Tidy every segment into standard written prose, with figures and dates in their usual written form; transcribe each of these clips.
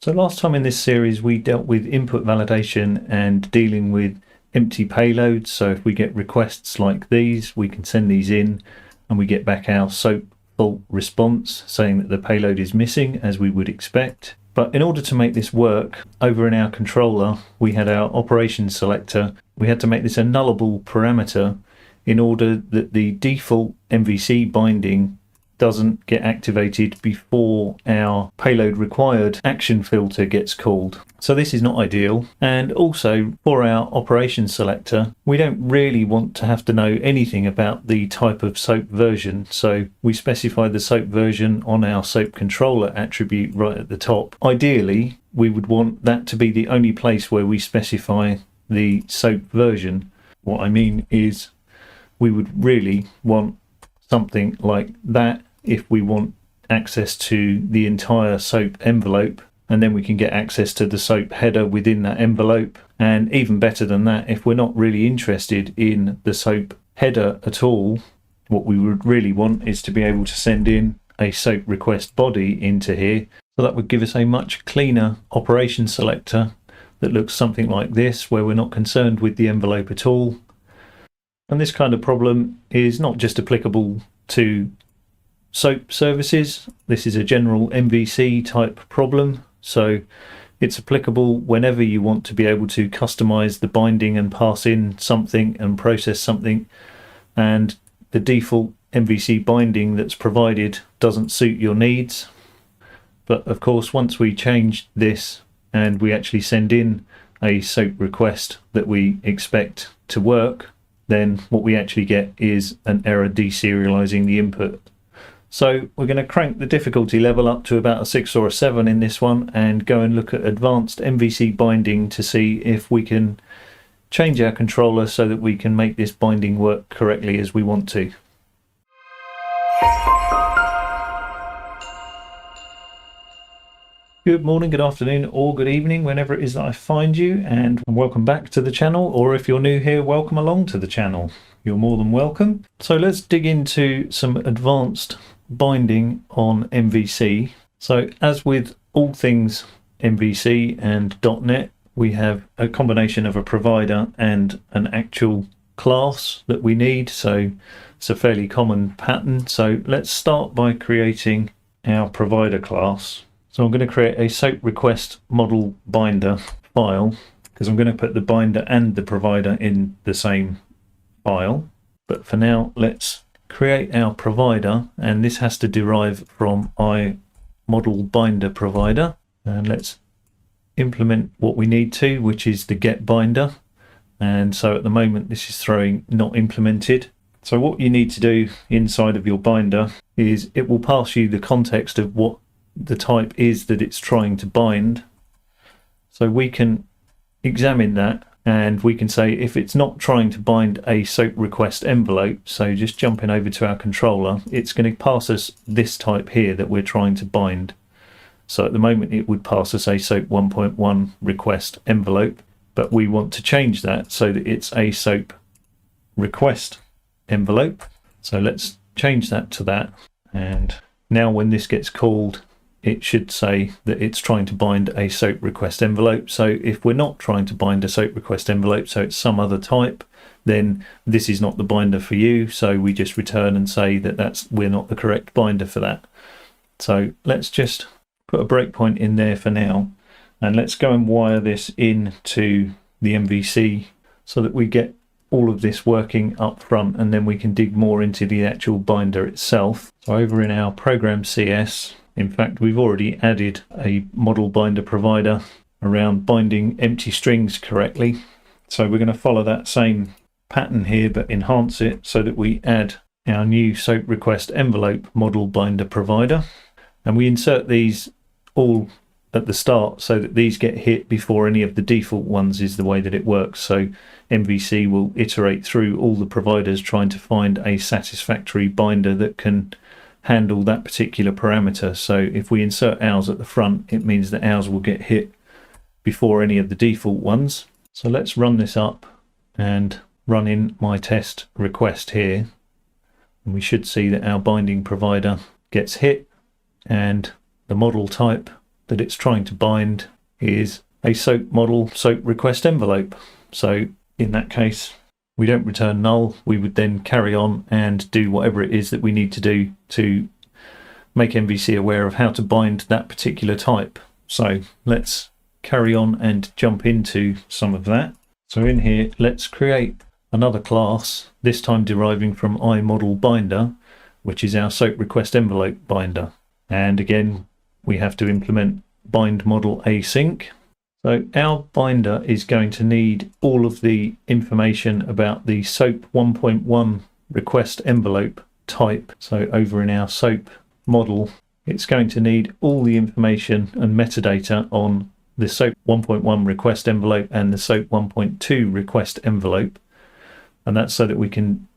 So last time in this series we dealt with input validation and dealing with empty payloads. So if we get requests like these, we can send these in and we get back our SOAP fault response saying that the payload is missing, as we would expect. But in order to make this work, over in our controller we had our operations selector. We had to make this a nullable parameter in order that the default MVC binding doesn't get activated before our payload required action filter gets called. So this is not ideal. And also for our operations selector, we don't really want to have to know anything about the type of SOAP version. So we specify the SOAP version on our SOAP controller attribute right at the top. Ideally, we would want that to be the only place where we specify the SOAP version. What I mean is we would really want something like that if we want access to the entire SOAP envelope, and then we can get access to the SOAP header within that envelope. And even better than that, if we're not really interested in the SOAP header at all, what we would really want is to be able to send in a SOAP request body into here. So that would give us a much cleaner operation selector that looks something like this, where we're not concerned with the envelope at all. And this kind of problem is not just applicable to SOAP services. This is a general MVC type problem, so it's applicable whenever you want to be able to customize the binding and pass in something and process something, and the default MVC binding that's provided doesn't suit your needs. But of course, once we change this and we actually send in a SOAP request that we expect to work, then what we actually get is an error deserializing the input. So we're going to crank the difficulty level up to about a 6 or a 7 in this one and go and look at advanced MVC binding to see if we can change our controller so that we can make this binding work correctly as we want to. Good morning, good afternoon, or good evening, whenever it is that I find you, and welcome back to the channel, or if you're new here, welcome along to the channel. You're more than welcome. So let's dig into some advanced binding on MVC. So as with all things MVC and dotnet, we have a combination of a provider and an actual class that we need. So it's a fairly common pattern. So let's start by creating our provider class. So I'm going to create a SOAP request model binder file, because I'm going to put the binder and the provider in the same file. But for now, let's create our provider, and this has to derive from model binder provider. And let's implement what we need to, which is the get binder. And so at the moment, this is throwing not implemented. So what you need to do inside of your binder is it will pass you the context of what the type is that it's trying to bind. So we can examine that, and we can say if it's not trying to bind a SOAP request envelope, so just jumping over to our controller, it's going to pass us this type here that we're trying to bind. So at the moment it would pass us a SOAP 1.1 request envelope, but we want to change that so that it's a SOAP request envelope. So let's change that to that, and now when this gets called, it should say that it's trying to bind a SOAP request envelope. So if we're not trying to bind a SOAP request envelope, so it's some other type, then this is not the binder for you. So we just return and say that we're not the correct binder for that. So let's just put a breakpoint in there for now, and let's go and wire this into the MVC so that we get all of this working up front, and then we can dig more into the actual binder itself. So over in our program CS, in fact, we've already added a model binder provider around binding empty strings correctly. So we're going to follow that same pattern here, but enhance it so that we add our new SOAP request envelope model binder provider. And we insert these all at the start so that these get hit before any of the default ones is the way that it works. So MVC will iterate through all the providers trying to find a satisfactory binder that can handle that particular parameter. So if we insert ours at the front, it means that ours will get hit before any of the default ones. So let's run this up and run in my test request here, and we should see that our binding provider gets hit and the model type that it's trying to bind is a SOAP model SOAP request envelope. So in that case, we don't return null. We would then carry on and do whatever it is that we need to do to make MVC aware of how to bind that particular type. So let's carry on and jump into some of that. So in here, let's create another class, this time deriving from iModelBinder, which is our SOAP request envelope binder. And again, we have to implement bind model async. So our binder is going to need all of the information about the SOAP 1.1 request envelope type. So over in our SOAP model, it's going to need all the information and metadata on the SOAP 1.1 request envelope and the SOAP 1.2 request envelope. And that's so that we can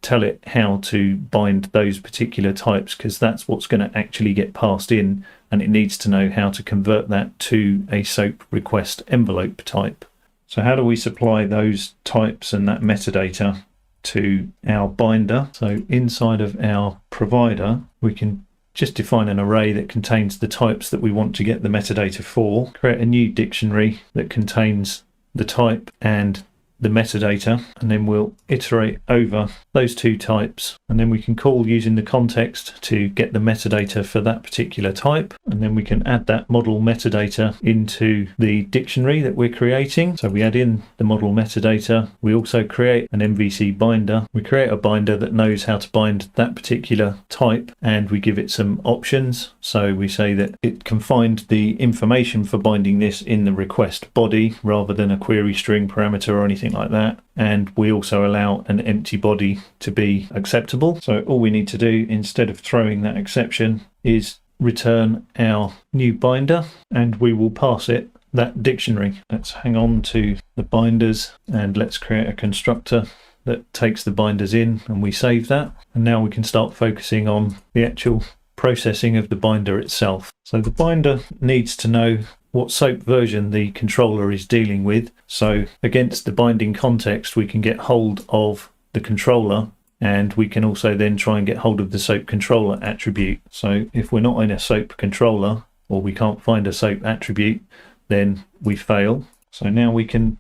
tell it how to bind those particular types, because that's what's going to actually get passed in, and it needs to know how to convert that to a SOAP request envelope type. So how do we supply those types and that metadata to our binder? So inside of our provider, we can just define an array that contains the types that we want to get the metadata for, create a new dictionary that contains the type and the metadata, and then we'll iterate over those two types, and then we can call using the context to get the metadata for that particular type, and then we can add that model metadata into the dictionary that we're creating. So we add in the model metadata, we also create an MVC binder, we create a binder that knows how to bind that particular type, and we give it some options. So we say that it can find the information for binding this in the request body rather than a query string parameter or anything like that, and we also allow an empty body to be acceptable. So all we need to do, instead of throwing that exception, is return our new binder, and we will pass it that dictionary. Let's hang on to the binders and let's create a constructor that takes the binders in, and we save that, and now we can start focusing on the actual processing of the binder itself. So the binder needs to know what SOAP version the controller is dealing with. So against the binding context, we can get hold of the controller, and we can also then try and get hold of the SOAP controller attribute. So if we're not in a SOAP controller, or we can't find a SOAP attribute, then we fail. So now we can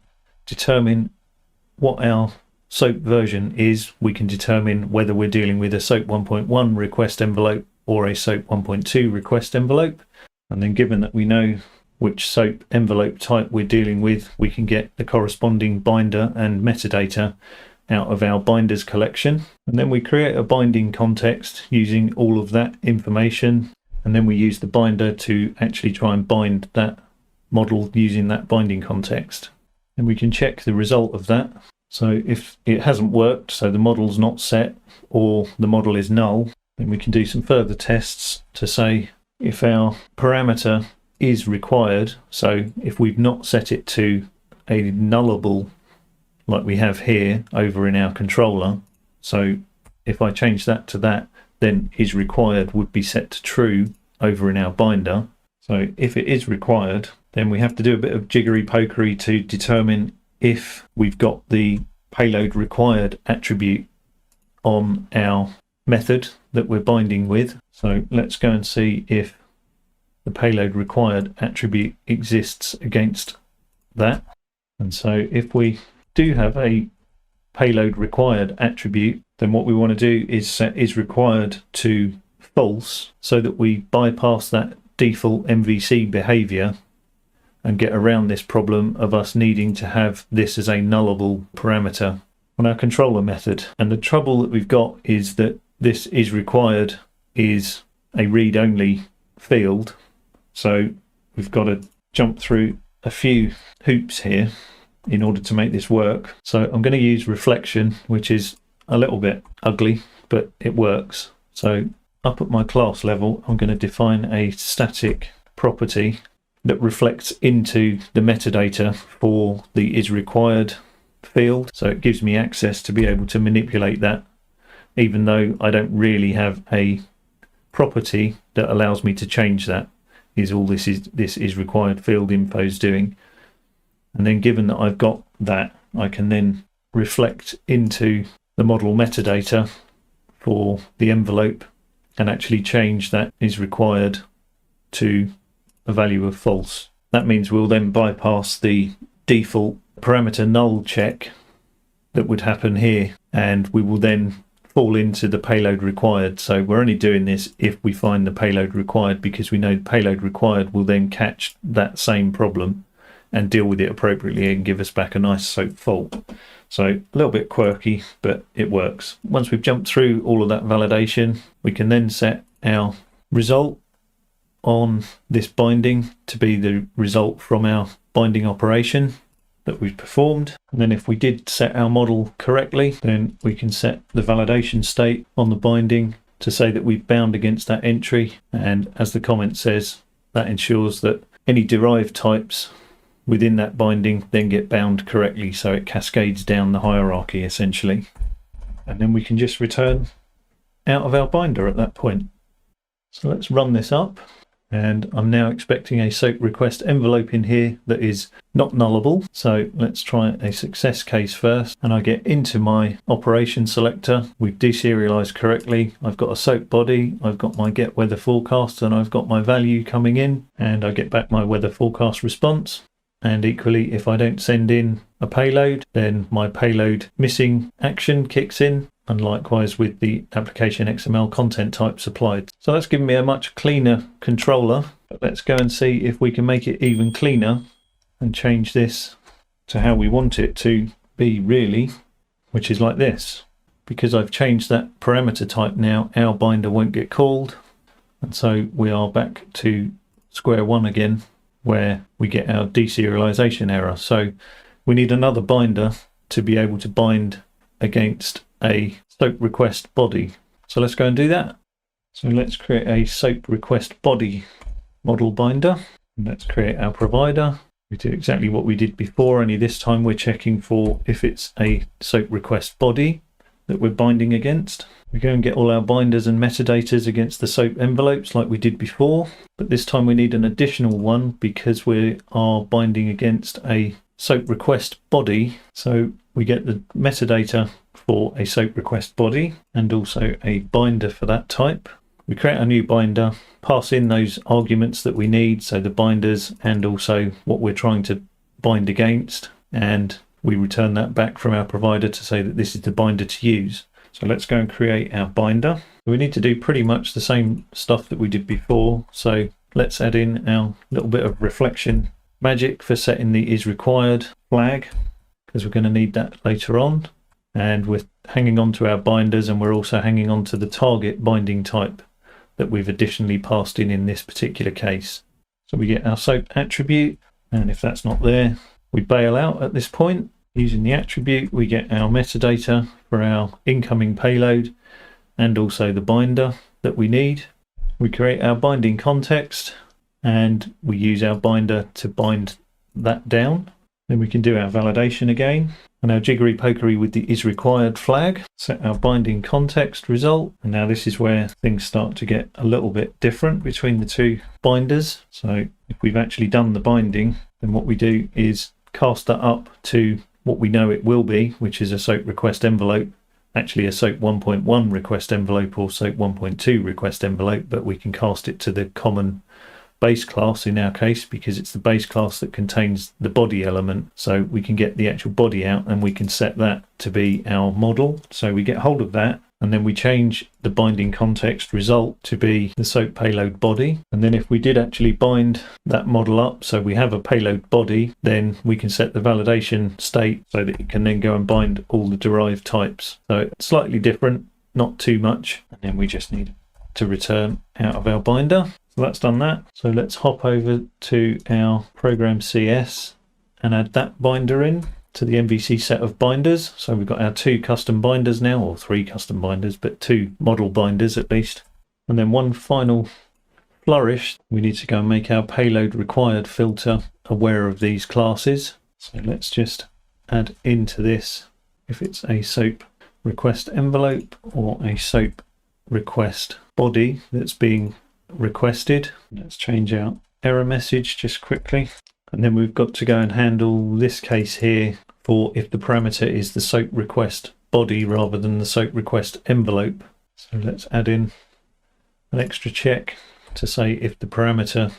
determine what our SOAP version is. We can determine whether we're dealing with a SOAP 1.1 request envelope or a SOAP 1.2 request envelope. And then given that we know which SOAP envelope type we're dealing with, we can get the corresponding binder and metadata out of our binders collection. And then we create a binding context using all of that information, and then we use the binder to actually try and bind that model using that binding context. And we can check the result of that. So if it hasn't worked, so the model's not set or the model is null, then we can do some further tests to say if our parameter is required. So if we've not set it to a nullable like we have here over in our controller, so if I change that to that, then is required would be set to true over in our binder. So if it is required, then we have to do a bit of jiggery pokery to determine if we've got the payload required attribute on our method that we're binding with. So let's go and see if the payload required attribute exists against that. And so if we do have a payload required attribute, then what we want to do is set is required to false, so that we bypass that default MVC behavior and get around this problem of us needing to have this as a nullable parameter on our controller method. And the trouble that we've got is that this is required is a read-only field. So we've got to jump through a few hoops here in order to make this work. So I'm going to use reflection, which is a little bit ugly, but it works. So up at my class level, I'm going to define a static property that reflects into the metadata for the is required field. So it gives me access to be able to manipulate that, even though I don't really have a property that allows me to change that. Is all this is required field info is doing. And then given that I've got that, I can then reflect into the model metadata for the envelope and actually change that is required to a value of false. That means we'll then bypass the default parameter null check that would happen here, and we will then fall into the payload required. So we're only doing this if we find the payload required, because we know the payload required will then catch that same problem and deal with it appropriately and give us back a nice SOAP fault. So a little bit quirky, but it works. Once we've jumped through all of that validation, we can then set our result on this binding to be the result from our binding operation that we've performed. And then if we did set our model correctly, then we can set the validation state on the binding to say that we've bound against that entry. And as the comment says, that ensures that any derived types within that binding then get bound correctly, so it cascades down the hierarchy essentially. And then we can just return out of our binder at that point. So let's run this up, and I'm now expecting a SOAP request envelope in here that is not nullable. So let's try a success case first, and I get into my operation selector. We've deserialized correctly. I've got a SOAP body, I've got my get weather forecast, and I've got my value coming in, and I get back my weather forecast response. And equally, if I don't send in a payload, then my payload missing action kicks in, and likewise with the application XML content type supplied. So that's given me a much cleaner controller. But let's go and see if we can make it even cleaner and change this to how we want it to be really, which is like this. Because I've changed that parameter type now, our binder won't get called. And so we are back to square one again, where we get our deserialization error. So we need another binder to be able to bind against a SOAP request body. So let's go and do that. So let's create a SOAP request body model binder. And let's create our provider. We do exactly what we did before, only this time we're checking for if it's a SOAP request body that we're binding against. We go and get all our binders and metadatas against the SOAP envelopes like we did before, but this time we need an additional one because we are binding against a SOAP request body. So we get the metadata for a SOAP request body and also a binder for that type. We create a new binder, pass in those arguments that we need, so the binders and also what we're trying to bind against, and we return that back from our provider to say that this is the binder to use. So let's go and create our binder. We need to do pretty much the same stuff that we did before. So let's add in our little bit of reflection magic for setting the is required flag, because we're going to need that later on. And we're hanging on to our binders, and we're also hanging on to the target binding type that we've additionally passed in this particular case. So we get our SOAP attribute, and if that's not there, we bail out at this point. Using the attribute, we get our metadata for our incoming payload and also the binder that we need. We create our binding context and we use our binder to bind that down. Then we can do our validation again and our jiggery pokery with the is required flag. Set our binding context result. And now this is where things start to get a little bit different between the two binders. So if we've actually done the binding, then what we do is cast that up to what we know it will be, which is a SOAP request envelope, actually a SOAP 1.1 request envelope or SOAP 1.2 request envelope, but we can cast it to the common base class in our case because it's the base class that contains the body element. So we can get the actual body out and we can set that to be our model. So we get hold of that and then we change the binding context result to be the SOAP payload body. And then if we did actually bind that model up, so we have a payload body, then we can set the validation state so that it can then go and bind all the derived types. So it's slightly different, not too much. And then we just need to return out of our binder. So that's done that. So let's hop over to our program CS and add that binder in to the MVC set of binders. So we've got our 2 custom binders now, or 3 custom binders, but 2 model binders at least. And then one final flourish, we need to go and make our payload required filter aware of these classes. So let's just add into this if it's a SOAP request envelope or a SOAP request body that's being requested. Let's change our error message just quickly. And then we've got to go and handle this case here for if the parameter is the SOAP request body rather than the SOAP request envelope. So let's add in an extra check to say if the parameter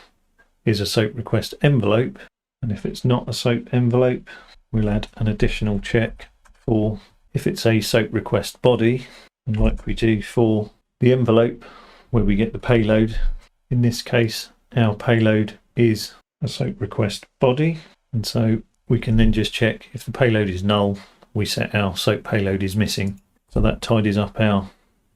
is a SOAP request envelope. And if it's not a SOAP envelope, we'll add an additional check for if it's a SOAP request body, and like we do for the envelope where we get the payload. In this case, our payload is a SOAP request body, and so we can then just check if the payload is null, we set our SOAP payload is missing. So that tidies up our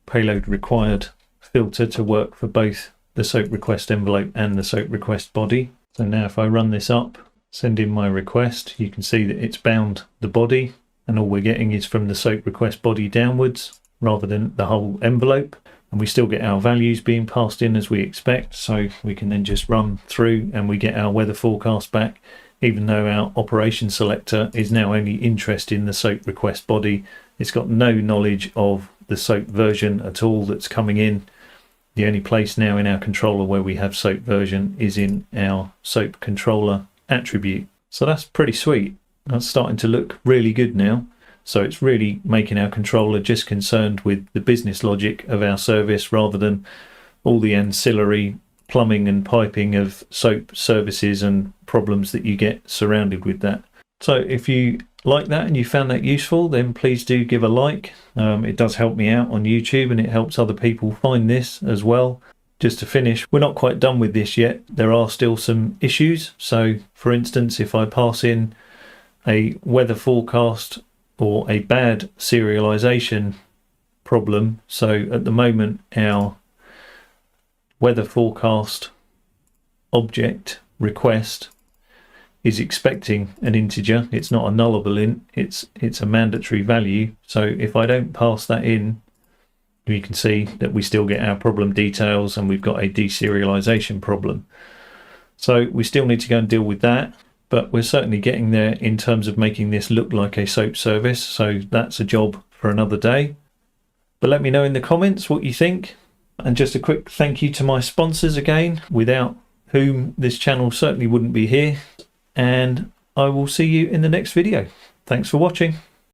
payload required filter to work for both the SOAP request envelope and the SOAP request body. So now if I run this up, send in my request, you can see that it's bound the body, and all we're getting is from the SOAP request body downwards rather than the whole envelope. And we still get our values being passed in as we expect, so we can then just run through and we get our weather forecast back, even though our operation selector is now only interested in the SOAP request body. It's got no knowledge of the SOAP version at all that's coming in. The only place now in our controller where we have SOAP version is in our SOAP controller attribute. So that's pretty sweet. That's starting to look really good now. So it's really making our controller just concerned with the business logic of our service rather than all the ancillary plumbing and piping of SOAP services and problems that you get surrounded with that. So if you like that and you found that useful, then please do give a like. It does help me out on YouTube and it helps other people find this as well. Just to finish, we're not quite done with this yet. There are still some issues. So for instance, if I pass in a weather forecast or a bad serialization problem, so at the moment our weather forecast object request is expecting an integer. It's not a nullable int, it's a mandatory value. So if I don't pass that in, you can see that we still get our problem details and we've got a deserialization problem. So we still need to go and deal with that, but we're certainly getting there in terms of making this look like a SOAP service. So that's a job for another day. But let me know in the comments what you think. And just a quick thank you to my sponsors again, without whom this channel certainly wouldn't be here. And I will see you in the next video. Thanks for watching.